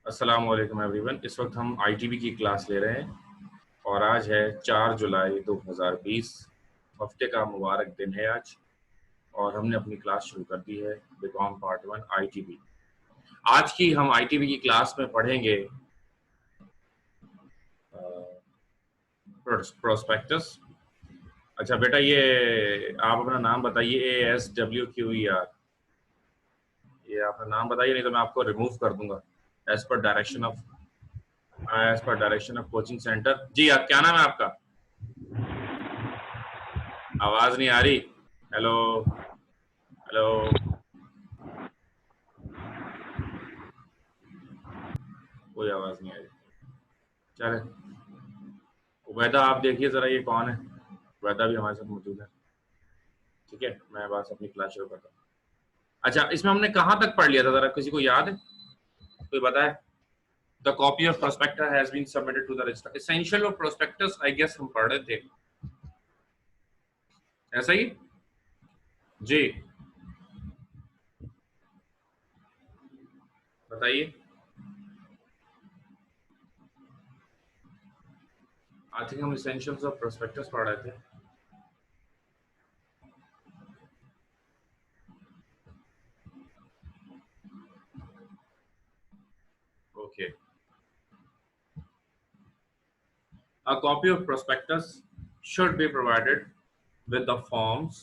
अस्सलाम वालेकुम एवरीवन। इस वक्त हम आईटीबी की क्लास ले रहे हैं और आज है 4 जुलाई 2020। हफ्ते का मुबारक दिन है आज और हमने अपनी क्लास शुरू कर दी है बीकॉम पार्ट 1 आईटीबी। आज की हम आईटीबी की क्लास में पढ़ेंगे प्रोस्पेक्टस। अच्छा बेटा, ये आप अपना नाम बताइए। ASWQER, ये अपना नाम बताइए, नहीं तो मैं आपको रिमूव कर दूंगा as per direction of coaching centre. जी, आप क्या नाम है आपका? आवाज नहीं आ रही। हेलो हेलो, कोई आवाज नहीं आ रही। चले, उबैदा आप देखिए जरा ये कौन है। उबैदा भी हमारे साथ मौजूद है। ठीक है, मैं बस अपनी क्लास शुरू करता हूँ। अच्छा, इसमें हमने कहाँ तक पढ़ लिया था, जरा किसी को याद है? कोई बताए? The copy of prospectus has been submitted to the register. Essential of prospectus I guess हम पढ़ रहे थे, ऐसा ही जी। बताइए। आई थिंक हम एसेंशियल्स ऑफ प्रोस्पेक्टस पढ़ रहे थे। Okay. A copy of prospectus should be provided with the forms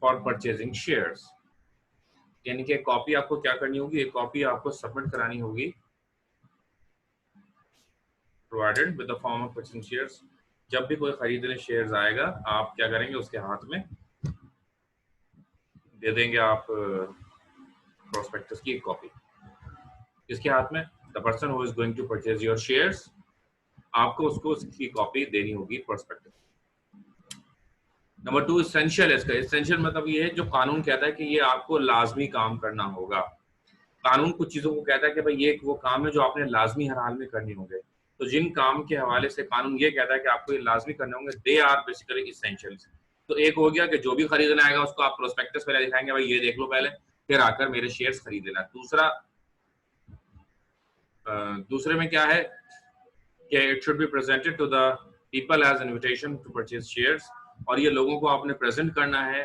for purchasing shares। यानी कि कॉपी आपको क्या करनी होगी, एक कॉपी आपको सबमिट करानी होगी, provided with the form of purchasing shares. जब भी कोई खरीदने शेयर्स आएगा, आप क्या करेंगे, उसके हाथ में दे देंगे आप प्रोस्पेक्टस की एक कॉपी। किसके हाथ में? The person who is going to purchase your shares, आपको उसको उसकी कॉपी देनी होगी प्रोस्पेक्टस। नंबर 2 इसेंशियल है। इसका इसेंशियल मतलब ये है जो कानून कहता है कि ये आपको लाजमी काम करना होगा। कानून कुछ चीजों को कहता है कि भाई ये वो काम है जो आपने लाजमी हर हाल में करनी होंगे। तो जिन काम के हवाले से कानून ये कहता है कि आपको ये लाजमी करने होंगे, दे आर बेसिकली इसेंशियल्स। तो एक हो गया कि जो भी खरीदना आएगा उसको आप प्रोस्पेक्टस पहले दिखाएंगे, भाई ये देख लो पहले, फिर आकर मेरे शेयर्स खरीद लेना। दूसरे में क्या है कि it should be presented to the people as invitation to purchase shares. और ये लोगों को आपने प्रेजेंट करना है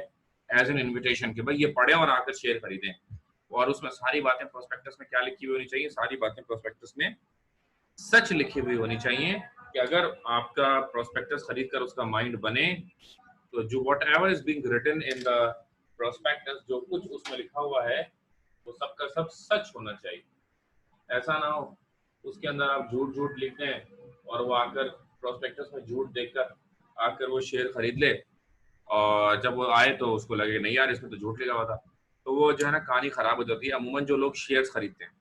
एज एन इनविटेशन कि भाई ये पढ़े और आकर शेयर खरीदें। और उसमें सारी बातें प्रोस्पेक्टस में क्या लिखी हुई होनी चाहिए, सारी बातें प्रोस्पेक्टस में सच लिखी हुई होनी चाहिए कि अगर आपका प्रोस्पेक्टस खरीद कर उसका माइंड बने तो जो whatever is being written in the prospectus, जो कुछ उसमें लिखा हुआ है वो सब का सब सच होना चाहिए। ऐसा ना हो उसके अंदर आप झूठ झूठ लिख दें और वो आकर प्रोस्पेक्टस में झूठ देखकर आकर वो शेयर खरीद ले, और जब वो आए तो उसको लगे नहीं यार इसमें तो झूठ लिखा हुआ था। तो वो जो है ना कहानी खराब हो जाती है। अमूमन जो लोग शेयर्स खरीदते हैं,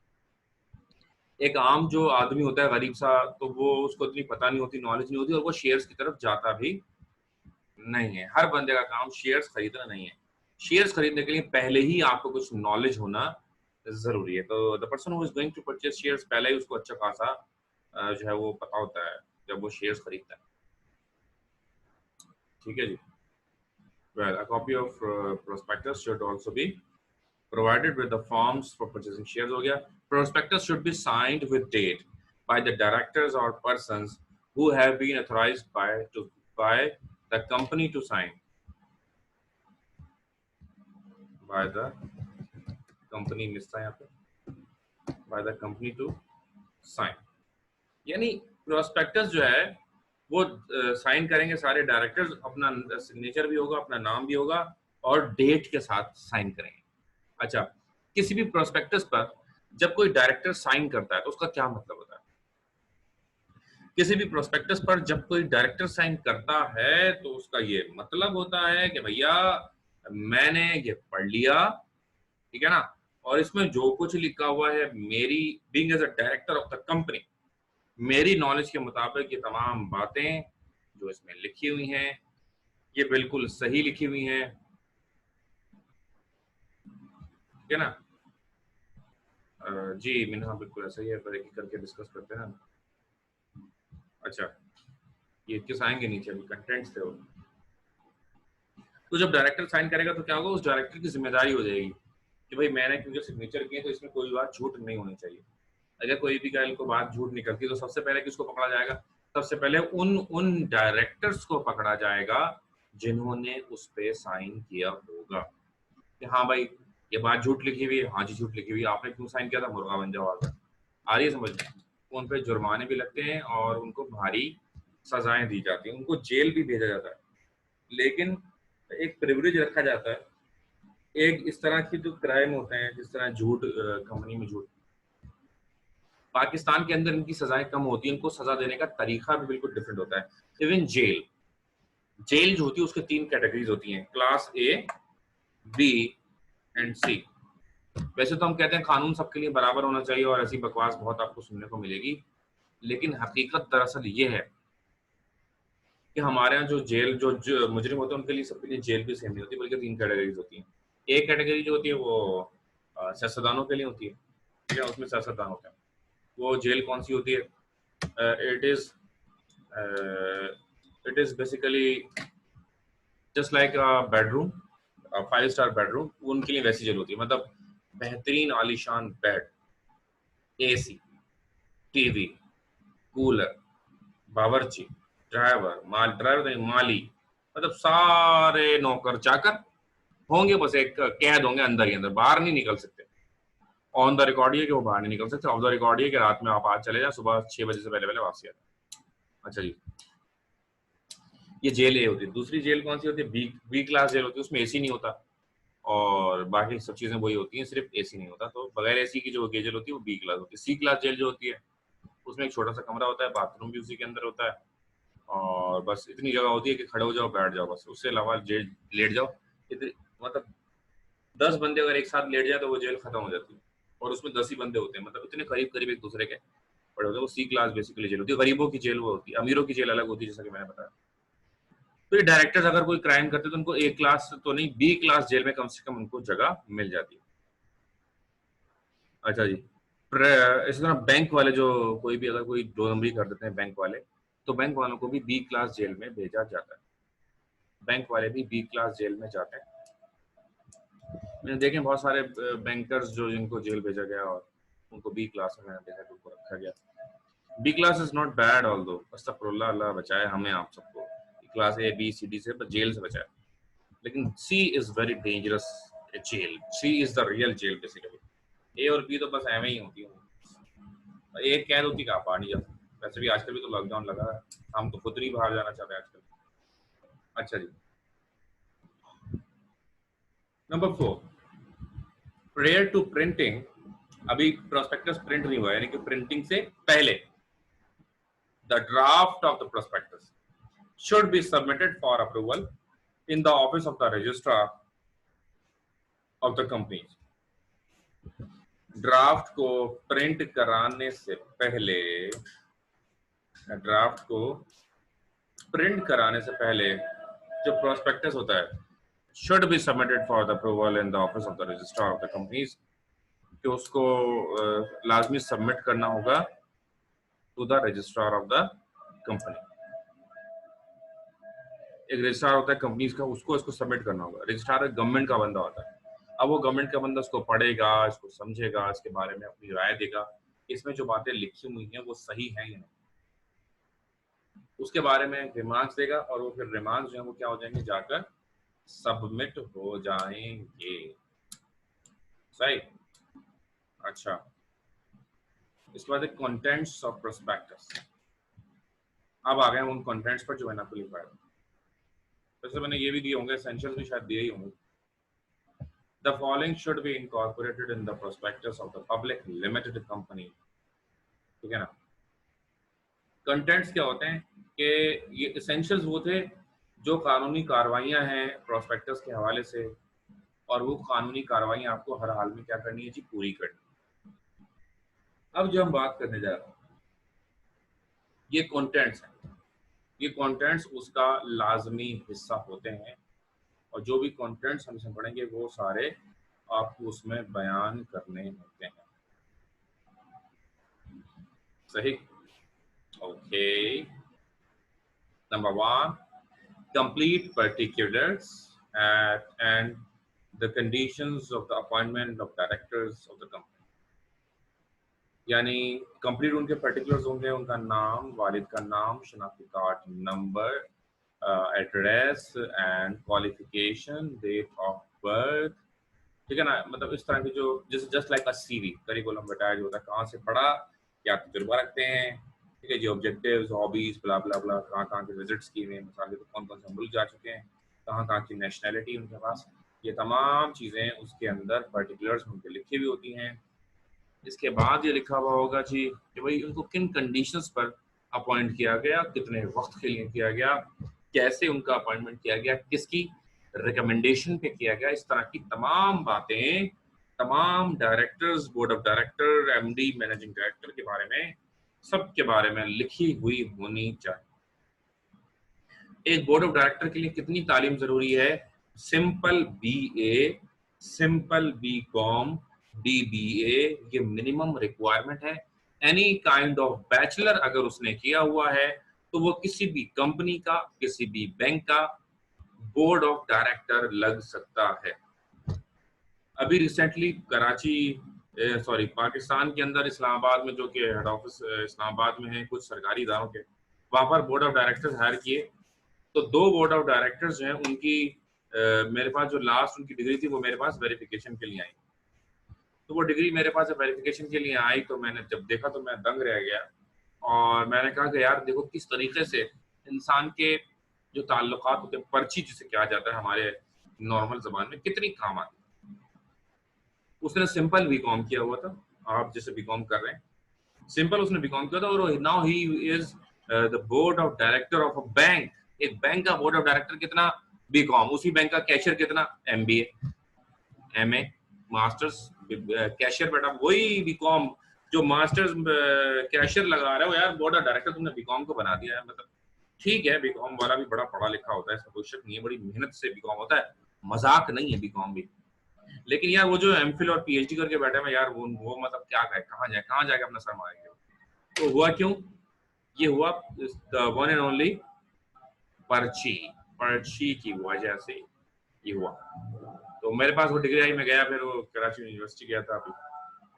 एक आम जो आदमी होता है गरीब सा, तो वो उसको इतनी पता नहीं होती, नॉलेज नहीं होती, और वो शेयर्स की तरफ जाता भी नहीं है। हर बंदे का काम शेयर्स खरीदना नहीं है। शेयर्स खरीदने के लिए पहले ही आपको कुछ नॉलेज होना जरूरी है। तो the person who is going to purchase shares, पहले ही उसको अच्छा खासा जो है वो पता होता है जब वो शेयर्स खरीदता है। ठीक है जी। Well, a copy of prospectus should also be provided with the forms for purchasing shares हो गया। Prospectus should be signed with date by the directors or persons who have been authorized by the company to sign, by the company मिलता है यहाँ पे, by the company to sign। यानी prospectus जो है वो साइन करेंगे सारे डायरेक्टर्स, अपना सिग्नेचर भी होगा, अपना नाम भी होगा और डेट के साथ साइन करेंगे। अच्छा, किसी भी प्रोस्पेक्टस पर जब कोई डायरेक्टर साइन करता है तो उसका क्या मतलब होता है? किसी भी प्रोस्पेक्टस पर जब कोई डायरेक्टर साइन करता है तो उसका ये मतलब होता है कि भैया मैंने ये पढ़ लिया, ठीक है ना, और इसमें जो कुछ लिखा हुआ है, मेरी being as a director of the company, मेरी नॉलेज के मुताबिक ये तमाम बातें जो इसमें लिखी हुई हैं ये बिल्कुल सही लिखी हुई हैं, ठीक है ना। जी मिनहा, बिल्कुल ऐसा ही है, पर एक एक करके डिस्कस करते हैं। अच्छा, ये किस आएंगे नीचे, अभी कंटेंट्स थे वो। तो जब डायरेक्टर साइन करेगा तो क्या होगा, उस डायरेक्टर की जिम्मेदारी हो जाएगी कि भाई मैंने क्योंकि सिग्नेचर किए तो इसमें कोई बात झूठ नहीं होनी चाहिए। अगर कोई भी कल को बात झूठ निकलती है तो सबसे पहले किसको पकड़ा जाएगा? सबसे पहले उन डायरेक्टर्स को पकड़ा जाएगा जिन्होंने उस पे साइन किया होगा कि हाँ भाई ये बात झूठ लिखी हुई है, हाँ जी झूठ लिखी हुई है, आपने क्यों साइन किया था, मुर्गा बन जाओ आगे। आ रही है समझ में? उन पे जुर्माने भी लगते हैं और उनको भारी सजाएं दी जाती हैं, उनको जेल भी भेजा जाता है। लेकिन एक प्रिविलेज रखा जाता है, एक इस तरह की जो क्राइम होते हैं जिस तरह झूठ, कंपनी में झूठ, पाकिस्तान के अंदर इनकी सजाएं कम होती है, इनको सजा देने का तरीका भी बिल्कुल डिफरेंट होता है। इवन जेल, जेल जो होती है उसके 3 कैटेगरीज होती हैं, क्लास ए, बी एंड सी। वैसे तो हम कहते हैं कानून सबके लिए बराबर होना चाहिए और ऐसी बकवास बहुत आपको सुनने को मिलेगी, लेकिन हकीकत दरअसल ये है कि हमारे यहाँ जो जेल जो मुजरिम होते हैं उनके लिए सबके लिए जेल भी सेम नहीं होती, बल्कि 3 कैटेगरीज होती हैं। एक कैटेगरी जो होती है वो सियासतदानों के लिए होती है, ठीक है, उसमें सियासतदान होते हैं। वो जेल कौन सी होती है? It is basically just like bedroom, 5 star bedroom, उनके लिए वैसी जेल होती है। मतलब बेहतरीन आलीशान बेड, एसी, टीवी, कूलर, बावर्ची, ड्राइवर, ड्राइवर नहीं माली, मतलब सारे नौकर चाकर होंगे, बस एक कैद होंगे अंदर ही अंदर, बाहर नहीं निकल सकते। ऑन द रिकॉर्ड ये कि वो बाहर नहीं निकल सकते, ऑफ द रिकॉर्ड ये कि रात में आप आज चले जाए, सुबह 6 बजे से पहले पहले वापसी आ जाए। अच्छा जी, ये जेल ए होती है। दूसरी जेल कौन सी होती है? बी क्लास जेल होती है, उसमें एसी नहीं होता और बाकी सब चीजें वही होती हैं, सिर्फ एसी नहीं होता। तो बगैर एसी की जो जेल होती है वो बी क्लास होती है। सी क्लास जेल जो होती है उसमें एक छोटा सा कमरा होता है, बाथरूम भी उसी के अंदर होता है और बस इतनी जगह होती है कि खड़े हो जाओ बैठ जाओ, बस उससे अलावा जेल लेट जाओ। इतनी मतलब 10 बंदे अगर एक साथ लेट जाए तो वो जेल खत्म हो जाती है और उसमें 10 ही बंदे होते हैं, मतलब इतने करीब करीब एक दूसरे के पड़े होते हैं। वो सी क्लास बेसिकली जेल होती है। गरीबों की जेल वो होती है, अमीरों की जेल अलग होती है, जैसा कि मैंने बताया। तो ये डायरेक्टर्स अगर कोई क्राइम करते तो उनको ए क्लास तो नहीं, बी क्लास जेल में कम से कम उनको जगह मिल जाती है। अच्छा जी, इसी तरह बैंक वाले जो कोई भी अगर कोई 2 नंबरी कर देते हैं बैंक वाले, तो बैंक वालों को भी बी क्लास जेल में भेजा जाता है। बैंक वाले भी बी क्लास जेल में जाते हैं। मैंने देखे बहुत सारे बैंकर्स जो जिनको जेल भेजा गया और उनको बी क्लास में मैंने देखा कि उनको रखा गया। B class is not bad, although अस्तगफुरुल्लाह, अल्लाह बचाए हमें आप सबको class A B C D से, जेल से बचाए। लेकिन C is very dangerous jail, C is the real jail basically. A और बी तो बस एवं ही होती है, एक कैद होती कहाँ बाहर नहीं जा सकती। वैसे भी आजकल भी तो लॉकडाउन लगा है, हम तो खुद नहीं बाहर जाना चाहते हैं आजकल। अच्छा जी, नंबर 4, प्रेयर टू प्रिंटिंग। अभी प्रोस्पेक्टस प्रिंट नहीं हुआ है, यानी कि प्रिंटिंग से पहले the draft of the prospectus should be submitted for approval in the office of the registrar of the company. Draft को प्रिंट कराने से पहले, ड्राफ्ट को प्रिंट कराने से पहले जो प्रोस्पेक्टस होता है should be submitted for the approval in the office of the registrar of the companies, कि उसको लाजमी सबमिट करना होगा to the registrar of the company. एक रजिस्ट्रार होता है कंपनीज का, उसको इसको सबमिट करना होगा। रजिस्ट्रार गवर्नमेंट का बंदा होता है। अब वो गवर्नमेंट का बंदा इसको पढ़ेगा, इसको समझेगा, इसके बारे में अपनी राय देगा, इसमें जो बातें लिखी हुई हैं वो सही है या नहीं, उसके बारे में रिमार्क्स देगा और वो फिर रिमार्क्स जो है वो क्या हो जाएंगे, जाकर सबमिट हो जाएंगे। सही। अच्छा, इसके बाद कंटेंट्स ऑफ प्रोस्पेक्टस। अब आ गए उन कंटेंट्स पर जो मैंने आपको लिखवाया। वैसे मैंने ये भी दिए होंगे, एसेंशियल भी शायद दिए ही होंगे। The following should be incorporated in the prospectus of the public limited company, ठीक है ना। कंटेंट्स क्या होते हैं कि ये एसेंशियल्स वो थे जो कानूनी कार्रवाइयां हैं प्रोस्पेक्टस के हवाले से, और वो कानूनी कार्रवाइयां आपको हर हाल में क्या करनी है जी, पूरी करनी। अब जो हम बात करने जा रहे हैं ये कंटेंट्स हैं, ये कंटेंट्स उसका लाजमी हिस्सा होते हैं और जो भी कंटेंट्स हम इसमें पढ़ेंगे वो सारे आपको उसमें बयान करने होते हैं। सही। Okay, number 1, complete particulars and the conditions of the appointment of directors of the company, यानी कंप्लीट उनके पर्टिकुलर्स होंगे, उनका नाम, वालिद का नाम, शनाख्ती card number, address and qualification, date of birth, ठीक है ना, मतलब इस तरह की जो जैसे just like a CV curriculum बताया जो होता है, कहाँ से पढ़ा, क्या तजुर्बा रखते हैं, ठीक है जी, ऑब्जेक्टिव्स, हॉबीज, ब्ला ब्ला ब्ला, कहाँ कहाँ के विजिट्स किए हुए हैं, मिसाल तो कौन कौन से मुल्क जा चुके हैं, कहाँ कहाँ की नेशनैलिटी उनके पास, ये तमाम चीज़ें उसके अंदर पर्टिकुलर्स उनके लिखी हुई होती हैं। इसके बाद ये लिखा हुआ होगा जी कि भाई उनको किन कंडीशंस पर अपॉइंट किया गया, कितने वक्त के लिए किया गया, कैसे उनका अपॉइंटमेंट किया गया, किसकी रिकमेंडेशन पे किया गया, इस तरह की तमाम बातें तमाम directors, board of director, MD, managing director के बारे में, सब के बारे में लिखी हुई होनी चाहिए। एक बोर्ड ऑफ डायरेक्टर के लिए कितनी तालीम जरूरी है? Simple BA, simple BCom, BBA, ये मिनिमम रिक्वायरमेंट है। एनी काइंड ऑफ बैचलर अगर उसने किया हुआ है तो वो किसी भी कंपनी का, किसी भी बैंक का बोर्ड ऑफ डायरेक्टर लग सकता है। अभी रिसेंटली कराची, सॉरी पाकिस्तान के अंदर इस्लामाबाद में, जो कि हेड ऑफिस इस्लामाबाद में है कुछ सरकारी इदारों के, वहां पर बोर्ड ऑफ डायरेक्टर्स हायर किए, तो 2 बोर्ड ऑफ डायरेक्टर्स जो हैं उनकी मेरे पास जो लास्ट उनकी डिग्री थी वो मेरे पास वेरिफिकेशन के लिए आई। तो वो डिग्री मेरे पास वेरिफिकेशन के लिए आई तो मैंने जब देखा तो मैं दंग रह गया, और मैंने कहा कि यार देखो किस तरीके से इंसान के जो ताल्लुकात होते हैं, पर्ची जिसे कहा जाता है हमारे नॉर्मल जबान में, कितनी काम आती है। उसने सिंपल बीकॉम किया हुआ था, आप जैसे बीकॉम कर रहे हैं, सिंपल उसने बीकॉम किया था, और now he is the board of director of a bank. एक बैंक का बोर्ड ऑफ डायरेक्टर कितना? बीकॉम। उसी बैंक का कैशियर कितना? MBA, MA, masters, cashier. बेटा वही बीकॉम जो मास्टर्स कैशियर लगा रहे हो यार, बोर्ड ऑफ डायरेक्टर तुमने बीकॉम को बना दिया है। मतलब ठीक है, बीकॉम वाला भी बड़ा पढ़ा लिखा होता है, इसका कोई शक नहीं है, बड़ी मेहनत से बीकॉम होता है, मजाक नहीं है बीकॉम भी। लेकिन यार वो जो एमफिल और पीएचडी करके बैठे हैं यार, वो मतलब क्या कहे, कहाँ जाके अपना सर मारेंगे। तो हुआ क्यों? ये हुआ वन एंड ओनली पर्ची, पर्ची की वजह से ये हुआ। तो मेरे पास वो डिग्री आई, मैं गया, फिर वो कराची यूनिवर्सिटी गया था अभी,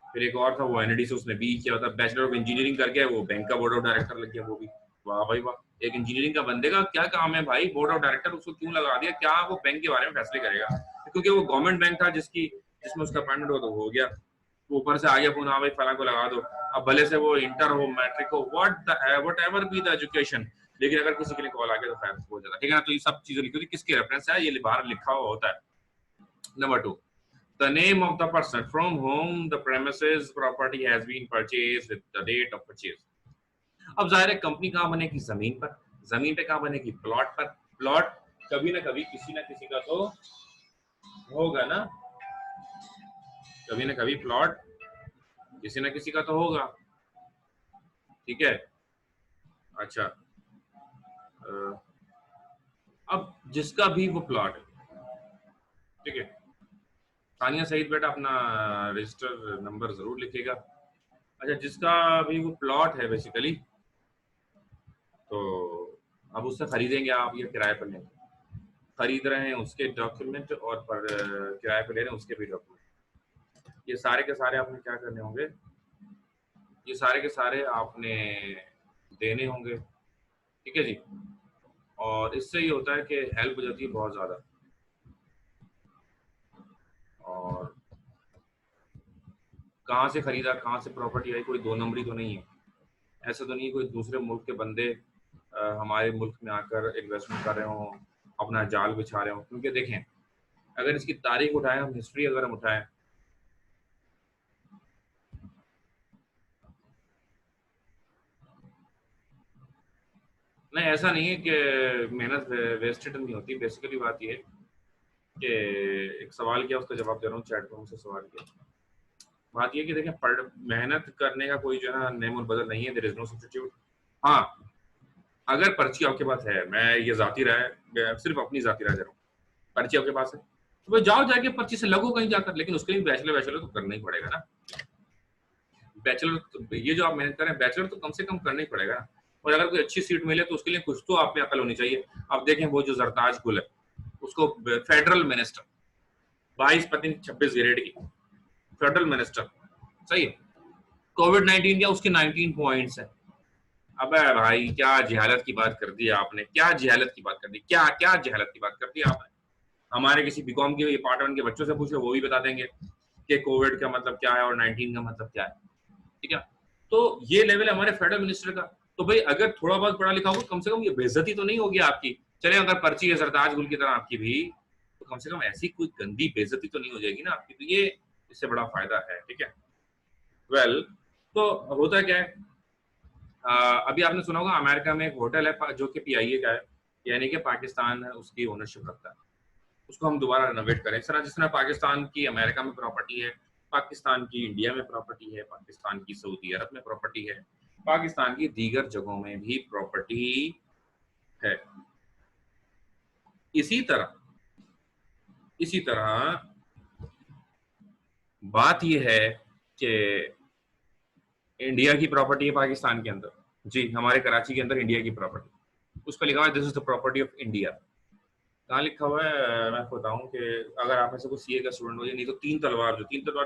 फिर एक और था वो एनडी से, उसने बी किया था, बैचलर ऑफ इंजीनियरिंग करके वो बैंक का बोर्ड ऑफ डायरेक्टर लग गया वो भी। वाह भाई वाह, एक इंजीनियरिंग का बंदे का क्या काम है भाई, बोर्ड ऑफ डायरेक्टर उसको क्यों लगा दिया, क्या वो बैंक के बारे में फैसले करेगा? क्योंकि वो गवर्नमेंट बैंक था जिसमें उसका अपॉइंटमेंट हो, तो हो गया, ऊपर से आ गया फोन, हाँ भाई फला को लगा दो। अब भले से वो इंटर हो, मैट्रिक हो, what ever be the education, लेकिन अगर किसी के लिए कॉल आ गया तो खैर हो जाता, ठीक है ना। तो ये सब चीजें लिखी होती, किसके रेफरेंस है, ये बाहर लिखा हुआ होता है। Number 2, the name of the person from whom the premises property has been purchased with the date of purchase। अब जाहिर है कंपनी कहाँ बनेगी? जमीन पर। जमीन पे कहाँ बनेगी? प्लॉट पर। प्लॉट कभी ना कभी किसी ना किसी का तो होगा ना, कभी ना कभी प्लॉट किसी ना किसी का तो होगा, ठीक है। अच्छा, अब जिसका भी वो प्लॉट है, ठीक है, तानिया सईद बेटा अपना रजिस्टर नंबर जरूर लिखेगा। अच्छा, जिसका भी वो प्लॉट है बेसिकली, तो अब उससे खरीदेंगे आप या किराए पर लेंगे? खरीद रहे हैं उसके डॉक्यूमेंट, और पर किराए पर ले रहे हैं उसके भी डॉक्यूमेंट। ये सारे के सारे आपने क्या करने होंगे? ये सारे के सारे आपने देने होंगे, ठीक है जी। और इससे ये होता है कि हेल्प हो जाती है बहुत ज़्यादा। और कहाँ से खरीदा, कहाँ से प्रॉपर्टी आई, कोई 2 नंबरी तो नहीं है। ऐसा तो नहीं है कोई दूसरे मुल्क के बंदे हमारे मुल्क में आकर इन्वेस्टमेंट कर रहे हों, अपना जाल बिछा रहे हों। क्योंकि देखें, अगर इसकी तारीख उठाएं हम, हिस्ट्री अगर हम उठाएं, नहीं ऐसा नहीं है कि मेहनत वेस्टेड नहीं होती। बेसिकली बात ये है कि एक सवाल किया, उसका जवाब दे रहा हूँ, चैट पर मुझसे सवाल किया। बात ये कि देखें, मेहनत करने का कोई जो है ना नेम और बदल नहीं है, देयर इज नो सब्स्टिट्यूट। हाँ, अगर पर्ची आपके पास है, मैं ये जाती राय, सिर्फ अपनी जाती राय दे रहा हूँ, पर्ची आपके पास है तो भाई जाओ जाके पर्ची से लगो कहीं जाकर, लेकिन उसके लिए बैचलर तो करना ही पड़ेगा ना। बैचलर तो, ये जो आप मेहनत करें, बैचलर तो कम से कम करना ही पड़ेगा ना। और अगर कोई अच्छी सीट मिले तो उसके लिए कुछ तो आप में अकल होनी चाहिए। अब देखें वो जो जरताज गुल है, उसको फेडरल मिनिस्टर, 22 पता नहीं 26 ग्रेड की फेडरल मिनिस्टर, सही है। कोविड-19 क्या उसके 19 पॉइंट्स है। अबे भाई क्या जहालत की बात कर दी आपने, क्या जहालत की बात कर दी, क्या क्या जहालत की बात कर दी आपने। हमारे किसी बीकॉम के पार्ट वन के बच्चों से पूछो, वो भी बता देंगे कि कोविड का मतलब क्या है और 19 का मतलब क्या है, ठीक है। तो ये लेवल है हमारे फेडरल मिनिस्टर का। तो भाई अगर थोड़ा बहुत पढ़ा लिखा होगा, कम से कम ये बेइज्जती तो नहीं होगी आपकी। चले अगर पर्ची है सरताज गुल की तरह आपकी भी, तो कम से कम ऐसी कोई गंदी बेइज्जती तो नहीं हो जाएगी ना आपकी। तो ये इससे बड़ा फायदा है, ठीक है। वेल, तो होता क्या है, अभी आपने सुना होगा अमेरिका में एक होटल है जो कि पीआईए का है, यानी कि पाकिस्तान उसकी ओनरशिप रखता है। उसको हम दोबारा रिनोवेट करें इस तरह, जिस तरह पाकिस्तान की अमेरिका में प्रॉपर्टी है, पाकिस्तान की इंडिया में प्रॉपर्टी है, पाकिस्तान की सऊदी अरब में प्रॉपर्टी है, पाकिस्तान की दीगर जगहों में भी प्रॉपर्टी है। इसी तरह बात यह है कि इंडिया की प्रॉपर्टी है पाकिस्तान के अंदर, जी हमारे कराची के अंदर इंडिया की प्रॉपर्टी, उस पर लिखा हुआ है this is the property of India. कहाँ लिखा हुआ है मैं आपको बताऊं कि अगर आप में से कोई सीए का स्टूडेंट हो, नहीं तो तीन तलवार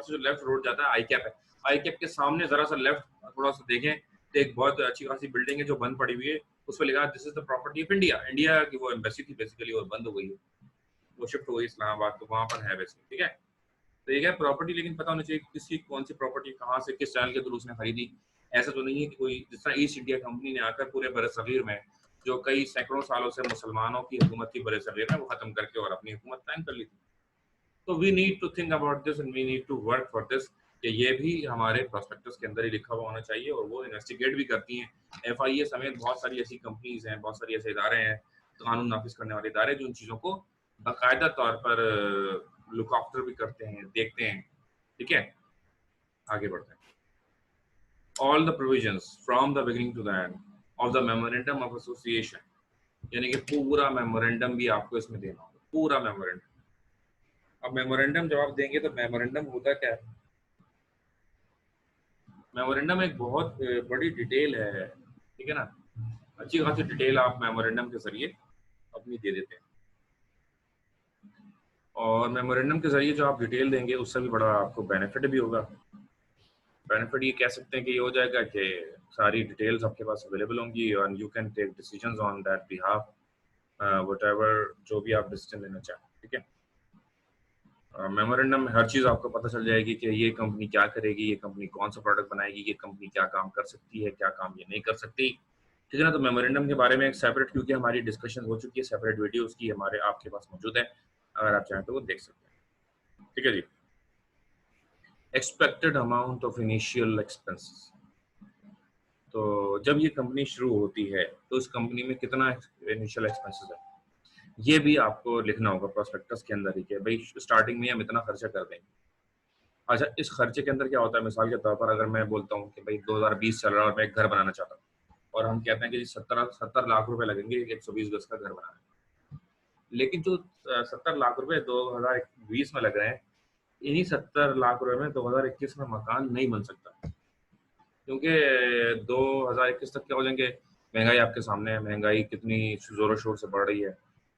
से जो लेफ्ट रोड जाता है आई कैप है, आई कैप के सामने जरा सा लेफ्ट थोड़ा सा देखें तो एक बहुत अच्छी खासी बिल्डिंग है जो बंद पड़ी हुई है, उस पर लिखा है this is the property of India. India की वो एम्बेसी थी बेसिकली, और बंद हो गई है, वो शिफ्ट हो गई इस्लामाबाद, तो वहां पर है बेसिकली, ठीक है। तो ये क्या प्रॉपर्टी, लेकिन पता होना चाहिए किसकी कौन सी प्रॉपर्टी कहाँ से किस चैनल के थ्रू उसने खरीदी। ऐसा तो नहीं है कि कोई जिस तरह ईस्ट इंडिया कंपनी ने आकर पूरे बरसगीर में जो कई सैकड़ों सालों से मुसलमानों की हुकूमत थी बरसगीर में, वो खत्म करके और अपनी हुकूमत कायम कर ली थी। तो we need to think about this and we need to work for this, कि ये भी हमारे प्रोस्पेक्टस के अंदर ही लिखा हुआ होना चाहिए, और वो इन्वेस्टिगेट भी करती हैं। एफआईए समेत बहुत सारी ऐसी कंपनीज हैं, बहुत सारी ऐसे इदारे हैं, कानून नाफिज करने वाले इदारे, जो उन चीज़ों को बाकायदा तौर पर लुक आफ्टर भी करते हैं, देखते हैं, ठीक है। आगे बढ़ते हैं। All the provisions from the beginning to the end of the memorandum of association, यानी कि पूरा मेमोरेंडम भी आपको इसमें देना होगा, पूरा मेमोरेंडम। अब मेमोरेंडम जब आप देंगे तो मेमोरेंडम होता क्या है? मेमोरेंडम एक बहुत बड़ी डिटेल है, ठीक है ना, अच्छी खासी डिटेल आप मेमोरेंडम के जरिए अपनी दे देते हैं, और मेमोरेंडम के जरिए जो आप डिटेल देंगे उससे भी बड़ा आपको बेनिफिट भी होगा। बेनिफिट ये कह सकते हैं कि ये हो जाएगा कि सारी डिटेल्स आपके पास अवेलेबल होंगी और you can take decisions on that behalf, whatever जो भी आप डिसीजन लेना चाहें, ठीक है। मेमोरेंडम में हर चीज़ आपको पता चल जाएगी कि ये कंपनी क्या करेगी, ये कंपनी कौन सा प्रोडक्ट बनाएगी, ये कंपनी क्या काम कर सकती है, क्या काम ये नहीं कर सकती, ठीक है ना। तो मेमोरेंडम के बारे में एक सेपरेट, क्योंकि हमारी डिस्कशन हो चुकी है, सेपरेट वीडियो उसकी हमारे आपके पास मौजूद है, अगर आप चाहें तो वो देख सकते हैं, ठीक है जी। Expected amount of initial expenses, तो जब ये कंपनी शुरू होती है तो उस कंपनी में कितना इनिशियल एक्सपेंसेस है, ये भी आपको लिखना होगा प्रोस्पेक्टस के अंदर ही, कि भाई स्टार्टिंग में हम इतना खर्चा कर देंगे। अच्छा, इस खर्चे के अंदर क्या होता है, मिसाल के तौर पर अगर मैं बोलता हूँ कि भाई 2020 चल रहा है और मैं एक घर बनाना चाहता हूँ, और हम कहते हैं कि 70 लाख रुपए लगेंगे 120 गज का घर बनाने, लेकिन जो 70 लाख रुपए 2020 में लग रहे हैं, इन्हीं 70 लाख रुपए में 2021 में मकान नहीं बन सकता, क्योंकि 2021 तक क्या हो जाएंगे, महंगाई आपके सामने है, महंगाई कितनी जोरों शोर से बढ़ रही है,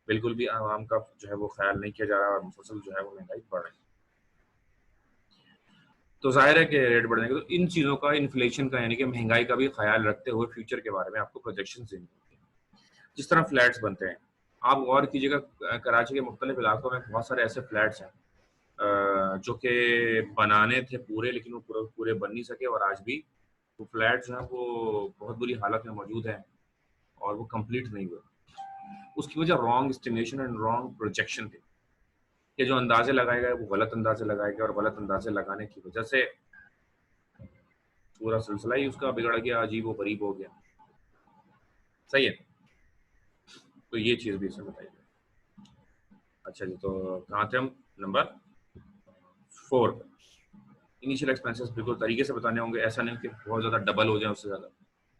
बिल्कुल भी आवाम का जो है वो ख्याल नहीं किया जा रहा है, और मुसलसल जो है वो महंगाई बढ़ रही है, तो जाहिर है कि रेट बढ़ जाएंगे। तो इन चीज़ों का, इन्फ्लेशन का, यानी कि महंगाई का भी ख्याल रखते हुए फ्यूचर के बारे में आपको प्रोजेक्शन देनी होती है। जिस तरह फ्लैट्स बनते हैं, आप गौर कीजिएगा, कराची के मुख्तलिफ इलाकों में बहुत सारे ऐसे फ्लैट्स हैं जो कि बनाने थे पूरे, लेकिन वो पूरे बन नहीं सके, और आज भी वो फ्लैट जो है वो बहुत बुरी हालत में मौजूद है और वो कंप्लीट नहीं हुए। उसकी वजह wrong estimation and wrong projection थी, कि जो अंदाजे लगाए गए वो गलत अंदाजे लगाए गए, और गलत अंदाजे लगाने की वजह से पूरा सिलसिला ही उसका बिगड़ गया, अजीब व गरीब हो गया, सही है। तो ये चीज़ भी इसमें बताइए। अच्छा जी, तो कहाँ थे हम? नंबर 4, इनिशियल एक्सपेंसेस बिल्कुल तरीके से बताने होंगे, ऐसा नहीं कि बहुत ज़्यादा डबल हो जाए उससे ज़्यादा।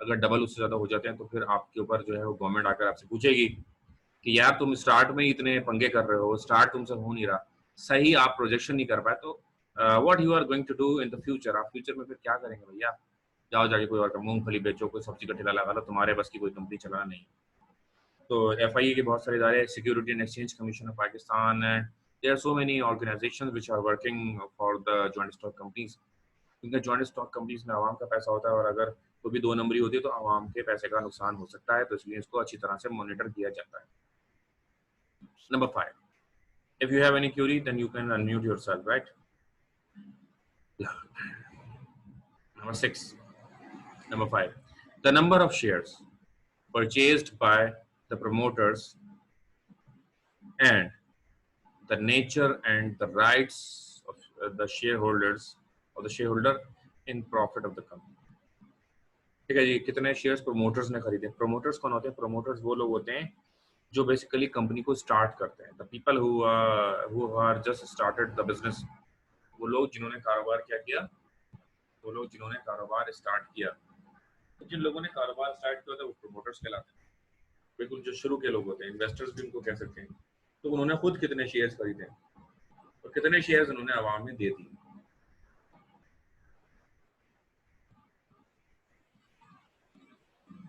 अगर डबल उससे ज़्यादा हो जाते हैं तो फिर आपके ऊपर जो है वो गवर्नमेंट आकर आपसे पूछेगी कि यार तुम स्टार्ट में ही इतने पंगे कर रहे हो, स्टार्ट तुमसे हो नहीं रहा, सही आप प्रोजेक्शन नहीं कर पाए, तो what you are going to do in the future, आप फ्यूचर में फिर क्या करेंगे भैया? जाओ जाके कोई और मूंगफली बेचो, कोई सब्जी का ठेला लगा लो, तुम्हारे बस की कोई कंपनी चलाना नहीं। तो एफआईए के बहुत सारे इदारे, security and exchange commission of Pakistan, there are so many organizations which are working for the joint stock companies, क्योंकि जॉइंट स्टॉक कंपनीज में आवाम का पैसा होता है और अगर कोई भी दो नंबरी होती है तो आवाम के पैसे का नुकसान हो सकता है, तो इसलिए इसको अच्छी तरह से मॉनिटर किया जाता है. Number 5, if you have any query then you can unmute yourself, right? Number 6, number 5, the number of shares purchased by the promoters and the nature and the rights of the shareholders or the shareholder in profit of the company. ठीक है जी, कितने shares promoters ने खरीदे. Promoters कौन होते हैं? Promoters वो लोग होते हैं जो बेसिकली कंपनी को स्टार्ट करते हैं. The people who are just started the business, वो लोग जिन्होंने कारोबार क्या किया, वो लोग जिन्होंने कारोबार स्टार्ट किया. तो जिन लोगों ने कारोबार स्टार्ट किया था वो प्रोमोटर्स कहलाते हैं. बिल्कुल जो शुरू के लोग होते हैं, इन्वेस्टर्स भी उनको कह सकते हैं. तो उन्होंने खुद कितने शेयर्स खरीदे और कितने शेयर्स उन्होंने आवाम में दे दिए.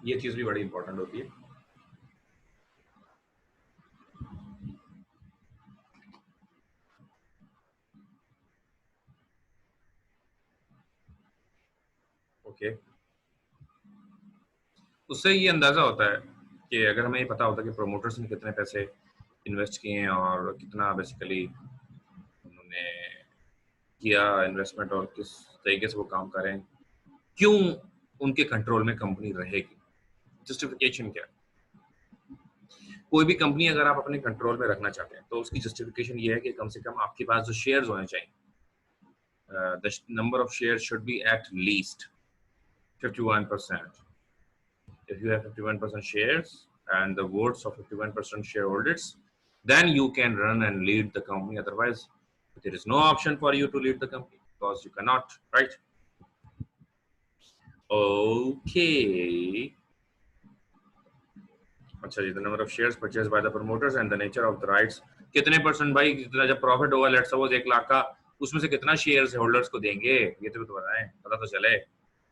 ये चीज भी बड़ी इंपॉर्टेंट होती है. ओके, उससे ये अंदाजा होता है कि अगर हमें ये पता होता है कि प्रोमोटर्स ने कितने पैसे इन्वेस्ट किए हैं और कितना बेसिकली उन्होंने किया इन्वेस्टमेंट और किस तरीके से वो काम कर रहे हैं, क्यों उनके कंट्रोल में कंपनी रहेगी, जस्टिफिकेशन क्या है. कोई भी कंपनी अगर आप अपने कंट्रोल में रखना चाहते हैं तो उसकी जस्टिफिकेशन ये है कि कम से कम आपके पास जो शेयर्स होने चाहिए, the number of shares should be at least 51%. If you have 51% shares and the votes of 51% shareholders, then you can run and lead the company. Otherwise, there is no option for you to lead the company because you cannot, right? Okay. अच्छा जी, the number of shares purchased by the promoters and the nature of the rights. कितने percent भाई, जितना जब profit होगा let's suppose 1 lakh का, उसमें से कितना शेयर्स होल्डर्स को देंगे, ये तो बताएं, पता तो चले.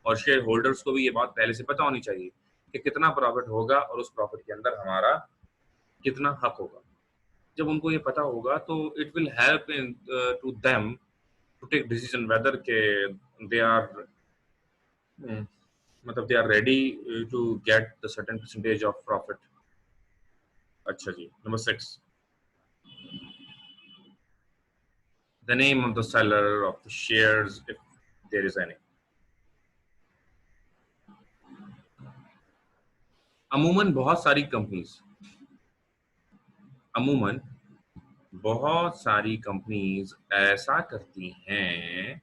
और शेयर होल्डर्स को भी ये बात पहले से पता होनी चाहिए कि कितना प्रॉफिट होगा और उस प्रॉफिट के अंदर हमारा कितना हक होगा. जब उनको ये पता होगा तो it will help in to them to take decision whether के दे आर मतलब they are ready to get the certain percentage of profit. अच्छा जी, number 6, the name of the seller of the shares if there is any. अमूमन बहुत सारी companies ऐसा करती हैं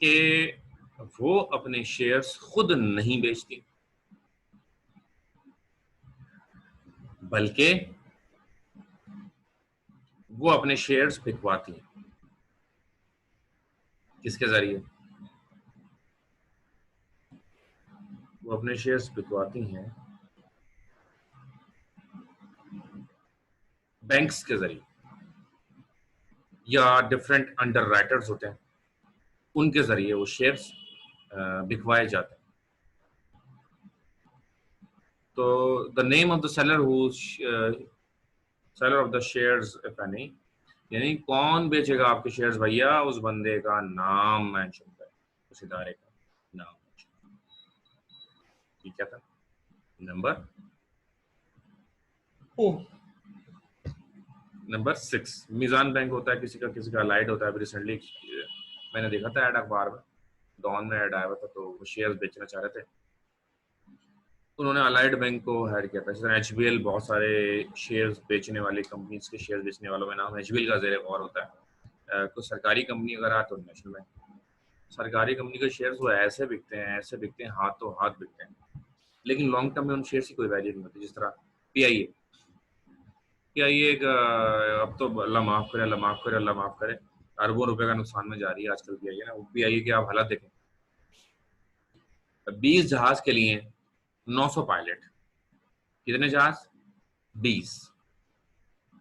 कि वो अपने शेयर्स खुद नहीं बेचती, बल्कि वो अपने शेयर्स बिकवाती हैं. किसके जरिए? वो अपने शेयर्स बिकवाती हैं बैंक्स के जरिए, या डिफरेंट अंडर राइटर्स होते हैं, उनके जरिए वो शेयर्स बिकवाए जाते हैं. तो the name of the seller seller of the shares if any, यानी कौन बेचेगा आपके शेयर्स भैया, उस बंदे का नाम मेंशन करें, उस इदारे का नाम मेंशन. ठीक है था. नंबर 6, मीजान बैंक होता है किसी का अलाइड होता है. अभी रिसेंटली मैंने देखा था ऐड अखबार में, डॉन में ऐड आया हुआ था, तो वो शेयर्स बेचना चाह रहे थे, उन्होंने अलाइड बैंक को हायर किया था. जैसे एचबीएल, बहुत सारे शेयर्स बेचने वाली कंपनीज के शेयर्स बेचने वालों में नाम एचबीएल का ज़ेर गौर होता है. कोई सरकारी कंपनी अगर आए तो नेशनल बैंक. सरकारी कंपनी के शेयर्स वो ऐसे बिकते हैं हाथों हाथ बिकते हैं, लेकिन लॉन्ग टर्म में उन शेयर्स की कोई वैल्यू नहीं होती. जिस तरह पीआईए अब तो अल्लाह माफ करे अरबों रुपए का नुकसान में जा रही है आजकल पीआईए ना. पीआईए के आप हालात देखें, 20 जहाज के लिए 900 पायलट. कितने जहाज? 20.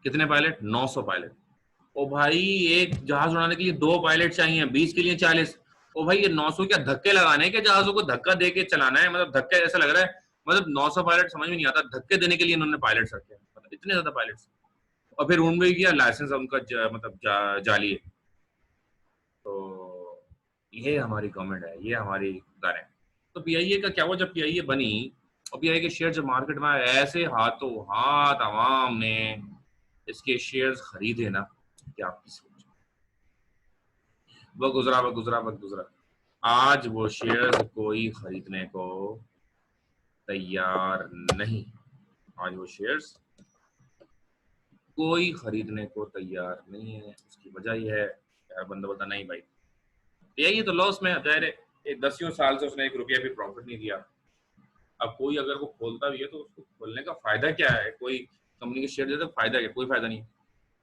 कितने पायलट? 900 पायलट. ओ भाई, एक जहाज उड़ाने के लिए 2 पायलट चाहिए, 20 के लिए 40. ओ भाई, ये 900 क्या धक्के लगाने के जहाजों को धक्का दे के चलाना है? मतलब धक्के ऐसा लग रहा है, मतलब 900 पायलट समझ में नहीं आता, धक्के देने के लिए इन्होंने पायलट रखे हैं. मतलब इतने ज्यादा पायलट. और फिर उनमें क्या लाइसेंस उनका मतलब जाली है। तो ये हमारी गवर्नमेंट है, ये हमारी इदारे हैं। तो पीआईए का क्या हुआ, जब पीआईए बनी और पीआईए के शेयर जब मार्केट में आए, ऐसे हाथों हाथ आवाम ने इसके शेयर्स खरीदे ना, क्या आपकी सोच। वक्त गुजरा, वक्त गुजरा, वक्त गुजरा, आज वो शेयर्स कोई खरीदने को तैयार नहीं। आज वो शेयर्स कोई खरीदने को तैयार नहीं है। उसकी वजह यह है यार, बंदा बोलता नहीं भाई, यही तो लॉस में जाहिर है, 10 साल से उसने 1 रुपया भी प्रॉफिट नहीं दिया। अब कोई अगर वो खोलता भी है तो उसको खोलने का फायदा क्या है, कोई कंपनी के शेयर देते फायदा क्या, कोई फायदा नहीं।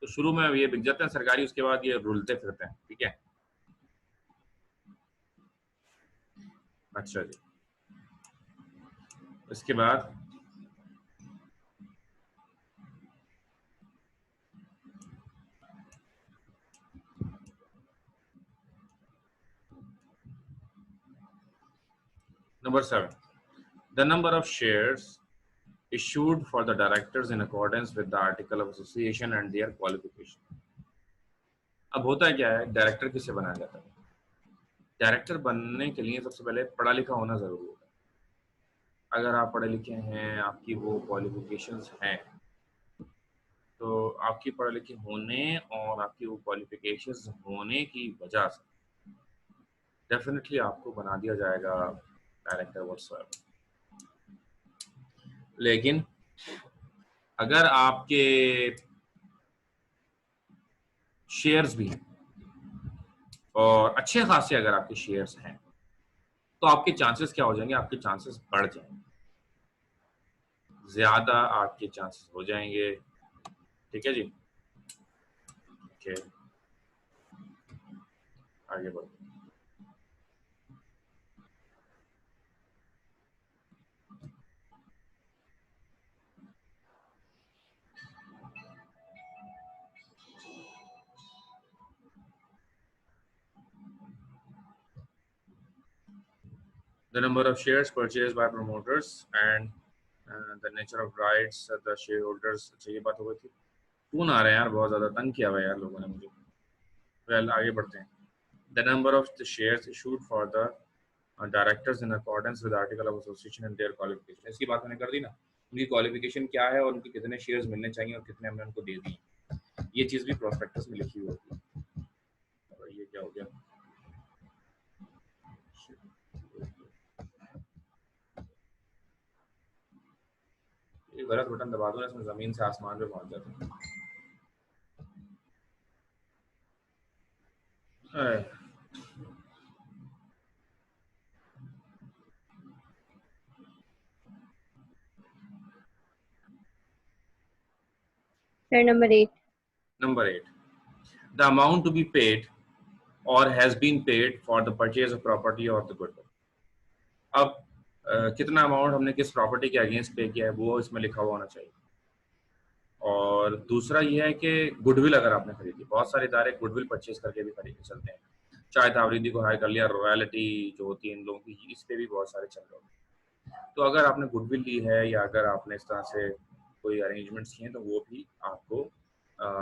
तो शुरू में ये बिक जाते हैं सरकारी, उसके बाद ये रुलते फिरते हैं, ठीक है। अच्छा जी, इसके बाद number 7, the number of shares issued for the directors in accordance with the article of association and their qualification। अब होता है क्या है, डायरेक्टर किससे बनाया जाता है। डायरेक्टर बनने के लिए सबसे पहले पढ़ा लिखा होना जरूरी होता है। अगर आप पढ़े लिखे हैं, आपकी वो क्वालिफिकेशंस हैं, तो आपकी पढ़े लिखे होने और आपकी वो क्वालिफिकेशंस होने की वजह से डेफिनेटली आपको बना दिया जाएगा डायरेक्टर व्हाट्सएप। लेकिन अगर आपके शेयर्स भी हैं और अच्छे खासे अगर आपके शेयर्स हैं, तो आपके चांसेस क्या हो जाएंगे, आपके चांसेस बढ़ जाएंगे, ज्यादा आपके चांसेस हो जाएंगे। ठीक है जी, ओके, आगे बढ़ो। The number of shares purchased by promoters and the nature of rights the shareholders। अच्छा, ये बात हो गई थी। फोन आ रहे हैं यार, बहुत ज्यादा तंग किया हुआ है यार लोगों ने मुझे। वेल, आगे बढ़ते हैं। The number of the shares issued for the directors in accordance with article of association and their qualification। इसकी बात मैंने कर दी ना, उनकी क्वालिफिकेशन क्या है और उनके कितने शेयर्स मिलने चाहिए और कितने हमने उनको दे दिए, ये चीज भी प्रोस्पेक्टस में लिखी हुई होती है। और ये क्या हो गया, ये गलत बटन दबा दो, इसमें जमीन से आसमान पे पहुंच जाते हैं। Number 8, Number 8, the amount to be paid or has been paid for the purchase of property or the goodwill। अब कितना अमाउंट हमने किस प्रॉपर्टी के अगेंस्ट पे किया है वो इसमें लिखा हुआ होना चाहिए। और दूसरा ये है कि गुडविल अगर आपने खरीदी, बहुत सारे इदारे गुडविल परचेज करके भी खरीदे चलते हैं। चाहे तावरीदी को हायर कर लिया, रॉयल्टी जो होती है इन लोगों की, इस पे भी बहुत सारे चल रहे होते हैं। तो अगर आपने गुडविल ली है या अगर आपने इस तरह से कोई अरेंजमेंट्स किए हैं, तो वो भी आपको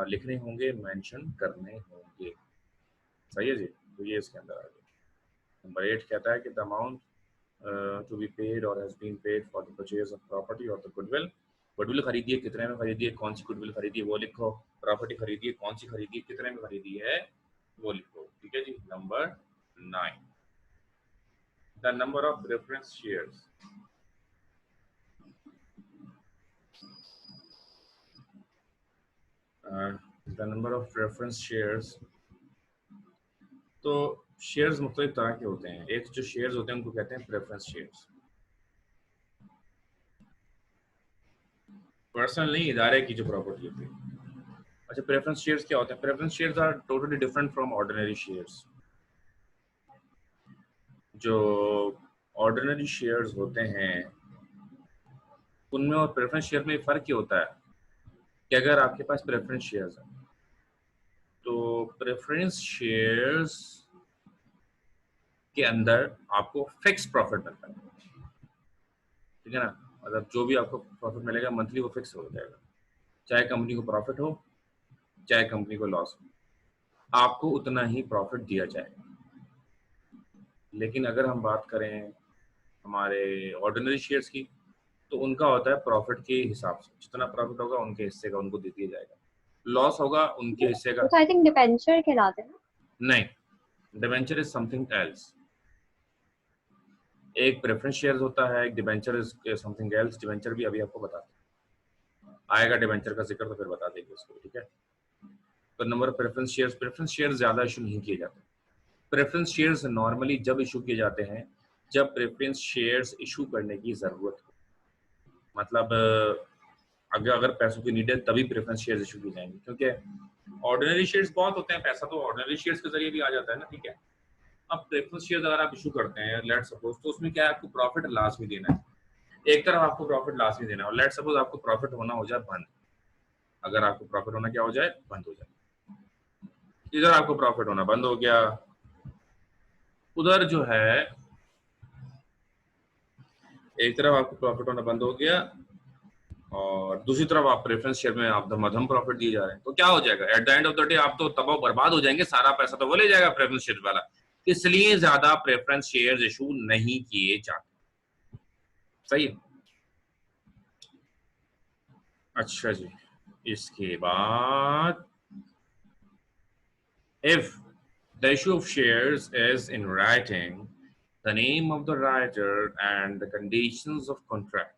लिखने होंगे, मेंशन करने होंगे। सही है जी, तो ये इसके अंदर आ गया। नंबर 8 कहता है कि the amount to be paid और has been paid for the purchase of property और द गुडविल। गुडविल खरीदी है, कितने में खरीदी है, कौन सी गुडविल खरीदी है वो लिखो। प्रॉपर्टी खरीदी है, कौन सी खरीदी है, कितने में खरीदी है वो लिखो। ठीक है जी। Number 9, the number of preference shares. The number of preference shares, तो शेयर्स मुख्तलिफ तरह के होते हैं। एक जो शेयर्स होते हैं उनको कहते हैं प्रेफरेंस शेयर्स। पर्सनल नहीं, इदारे की जो प्रॉपर्टी होती है। अच्छा, प्रेफरेंस शेयर्स क्या होते हैं? Preference shares are totally different from ordinary shares. जो ऑर्डिनरी शेयर्स होते हैं उनमें और प्रेफरेंस शेयर में फ़र्क ये होता है कि अगर आपके पास प्रेफरेंस शेयर्स हैं तो प्रेफरेंस शेयर्स के अंदर आपको फिक्स प्रॉफिट मिलता है। ठीक है ना, मतलब जो भी आपको प्रॉफिट मिलेगा मंथली वो फिक्स हो जाएगा, चाहे कंपनी को प्रॉफिट हो चाहे कंपनी को लॉस हो, आपको उतना ही प्रॉफिट दिया जाएगा। लेकिन अगर हम बात करें हमारे ऑर्डिनरी शेयर्स की, तो उनका होता है प्रॉफिट के हिसाब से, जितना प्रॉफिट होगा उनके हिस्से का उनको दे दिया जाएगा, लॉस होगा उनके हिस्से का। वो तो आई थिंक डिबेंचर कहलाते हैं ना। नहीं, डिबेंचर इज समथिंग एल्स। एक प्रेफरेंस शेयर्स होता है, एक debenture is something else. Debenture भी अभी आपको बताते हैं, आएगा डिबेंचर का जिक्र तो फिर बता देंगे उसको, ठीक है। तो नंबर प्रेफरेंस शेयर्स ज्यादा इशू नहीं किए जाते। प्रेफरेंस शेयर्स नॉर्मली जब इशू किए जाते हैं जब प्रेफरेंस शेयर्स इशू करने की जरूरत हो, मतलब अगर पैसों की नीड है तभी प्रेफरेंस शेयर्स इशू की जाएंगे, क्योंकि ऑर्डिनरी शेयर्स बहुत होते हैं, पैसा तो ऑर्डिनरी शेयर्स के जरिए भी आ जाता है ना, ठीक है। अब प्रेफरेंस शेयर्स अगर आप इशू करते हैं लेट सपोज, तो उसमें क्या है, आपको प्रॉफिट लाजमी देना है, एक तरफ आपको प्रॉफिट लाजमी देना है, और लेट सपोज आपको प्रॉफिट होना हो जाए बंद, अगर आपको प्रॉफिट होना क्या हो जाए, बंद हो जाए, इधर आपको प्रॉफिट होना बंद हो गया, उधर जो है एक तरफ आपको प्रॉफिट होना बंद हो गया और दूसरी तरफ आप प्रेफरेंस शेयर में आप धमाधम प्रॉफिट दिए जा रहे हैं, तो क्या हो जाएगा, at the end of the day आप तो तबाह बर्बाद हो जाएंगे, सारा पैसा तो वो ले जाएगा प्रेफरेंस शेयर वाला। इसलिए ज्यादा प्रेफरेंस शेयर्स इशू नहीं किए जाते। सही है। अच्छा जी, इसके बाद if the issue of shares is in writing, the name of the writer and the conditions of contract.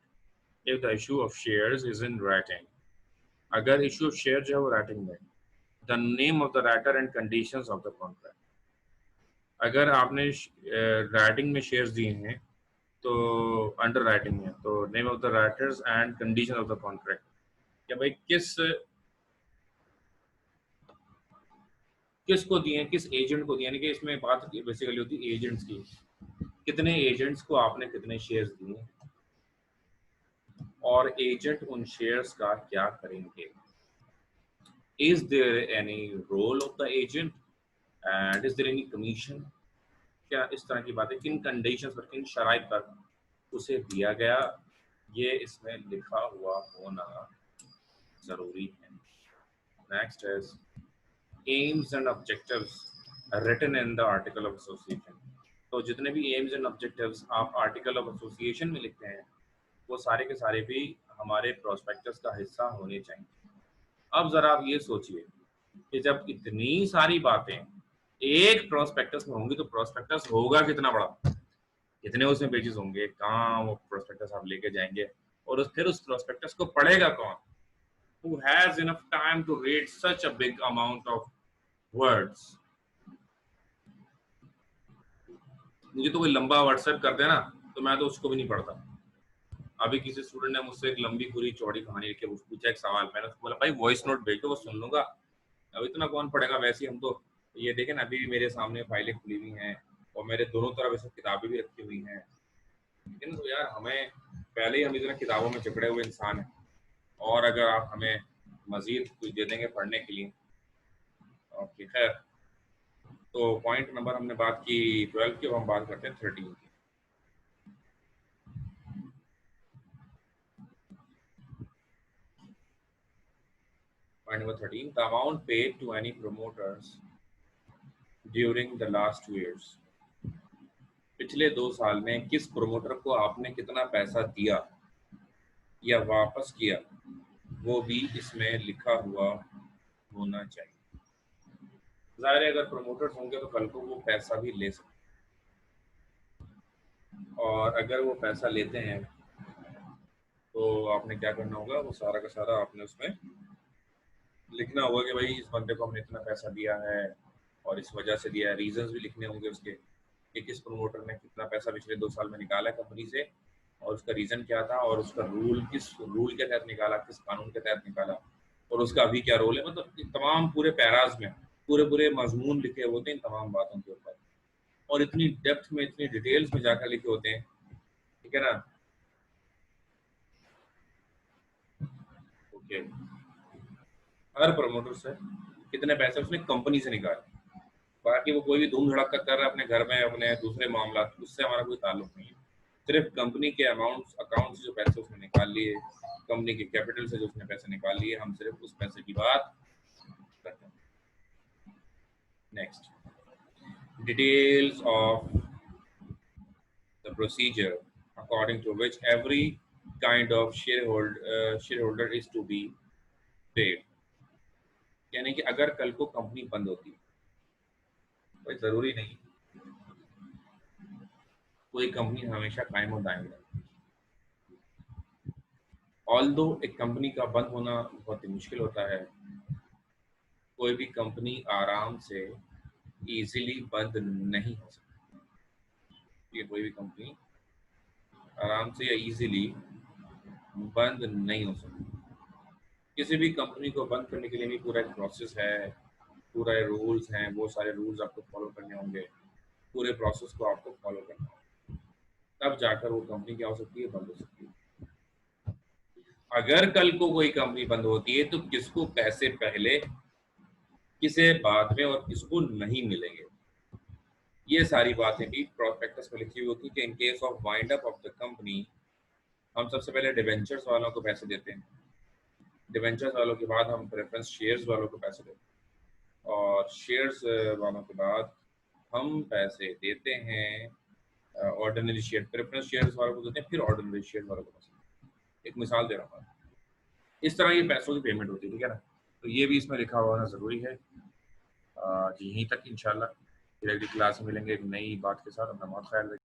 If the issue of shares is in writing, अगर issue of shares जो है वो writing में, the name of the writer and conditions of the contract. अगर आपने writing में shares दिए हैं तो अंडर राइटिंग में, तो name of the writers and condition of the contract, क्या भाई किसको दिए, किस एजेंट को दिए, यानी कि इसमें बात बेसिकली होती है एजेंट्स की, कितने एजेंट्स को आपने कितने शेयर्स दिए और एजेंट उन शेयर्स का क्या करेंगे, is there any role of the agent and is there any commission, क्या इस तरह की बातें किन कंडीशंस पर, किन शराइत पर उसे दिया गया, ये इसमें लिखा हुआ होना जरूरी है। Next is aims and objectives written in the article of association. तो जितने भी एम्स एंड ऑब्जेक्टिव्स आप आर्टिकल ऑफ एसोसिएशन में लिखते हैं वो सारे के सारे भी हमारे प्रोस्पेक्टस का हिस्सा होने चाहिए। अब जरा आप ये सोचिए कि जब इतनी सारी बातें एक प्रोस्पेक्टस में होंगी तो प्रोस्पेक्टस होगा कितना बड़ा, कितने उसमें पेजेस होंगे, कहाँ वो प्रोस्पेक्टस आप लेके जाएंगे, और फिर उस प्रोस्पेक्टस को पढ़ेगा कौन, who has enough time to read such a big amount of words। मुझे तो कोई लंबा व्हाट्सएप कर देना तो मैं तो उसको भी नहीं पढ़ता। अभी किसी स्टूडेंट ने मुझसे एक लंबी पूरी चौड़ी कहानी लिख के पूछा एक सवाल, मैंने उसको बोला भाई वॉइस नोट भेज दो वो सुन लूंगा, अब इतना कौन पढ़ेगा, वैसे ही हम तो ये देखें ना, अभी मेरे सामने फाइलें खुली हुई हैं और मेरे दोनों तरफ ऐसे किताबें भी रखी हुई हैं, लेकिन तो यार हमें पहले ही हम इतना किताबों में चिपड़े हुए इंसान हैं, और अगर आप हमें मजीद कुछ दे देंगे पढ़ने के लिए, ओके खैर। तो पॉइंट नंबर हमने बात की 12 की, अब हम बात करते हैं 13 की। Point number 13, the amount paid to any promoters during the last 2 years. पिछले 2 साल में किस प्रोमोटर को आपने कितना पैसा दिया या वापस किया, वो भी इसमें लिखा हुआ होना चाहिए। जाहिर है अगर प्रोमोटर्स होंगे तो कल को वो पैसा भी ले सकते, और अगर वो पैसा लेते हैं तो आपने क्या करना होगा, वो सारा का सारा आपने उसमें लिखना होगा कि भाई इस बंदे को हमने इतना पैसा दिया है और इस वजह से दिया है, रीजंस भी लिखने होंगे उसके कि किस प्रोमोटर ने कितना पैसा पिछले 2 साल में निकाला है कंपनी से और उसका रीजन क्या था, और उसका किस रूल के तहत निकाला, किस कानून के तहत निकाला, और उसका अभी क्या रोल है, मतलब तमाम पूरे पैराज में पूरे मजमून लिखे होते हैं इन तमाम बातों के ऊपर, और इतनी डेप्थ में इतनी डिटेल्स में जाकर लिखे होते हैं, ठीक है ना। ओके, हर प्रोमोटर से कितने पैसे उसने कंपनी से निकाले, बाकी वो कोई भी धूम धड़क कर रहा है अपने घर में अपने दूसरे मामला, उससे हमारा कोई ताल्लुक नहीं है। सिर्फ कंपनी के अकाउंट से जो पैसे उसने निकाल लिए, कंपनी के कैपिटल से जो उसने पैसे निकाल लिए, हम सिर्फ उस पैसे की बात कर next, details of the procedure according to which every kind of share holder is to be paid. यानी कि अगर कल को कंपनी बंद होती है, कोई जरूरी नहीं कोई कंपनी हमेशा कायम और दायम रहे। ऑल्दो एक कंपनी का बंद होना बहुत ही मुश्किल होता है, कोई भी कंपनी आराम से इजीली बंद नहीं हो सकती। ये कोई भी कंपनी आराम से या इजीली बंद नहीं हो सकती। किसी भी कंपनी को बंद करने के लिए भी पूरा एक प्रोसेस है, पूरा रूल्स हैं, वो सारे रूल्स आपको फॉलो करने होंगे, पूरे प्रोसेस को आपको फॉलो करना होगा, तब जाकर वो कंपनी क्या हो सकती है, बंद हो सकती है। अगर कल को कोई कंपनी बंद होती है तो किसको पैसे पहले, किसे बाद में और किसको नहीं मिलेंगे, ये सारी बातें भी प्रोस्पेक्टस में लिखी हुई होती है कि in case of wind up of the company हम सबसे पहले डिवेंचर्स वालों को पैसे देते हैं, डिवेंचर्स वालों के बाद हम प्रेफरेंस शेयर्स वालों को पैसे देते हैं, और शेयर्स वालों के बाद हम पैसे देते हैं ऑर्डिनरी शेयर, प्रेफरेंस शेयर्स वालों को देते हैं, फिर ऑर्डिनरी शेयर वालों को पैसे देते हैं। एक मिसाल दे रहा हूँ, इस तरह ये पैसों की पेमेंट होती है, ठीक है ना। तो ये भी इसमें लिखा होना ज़रूरी है। जी यहीं तक इंशाल्लाह, फिर अगली क्लास में मिलेंगे एक नई बात के साथ। अपना बहुत ख्याल रखिए।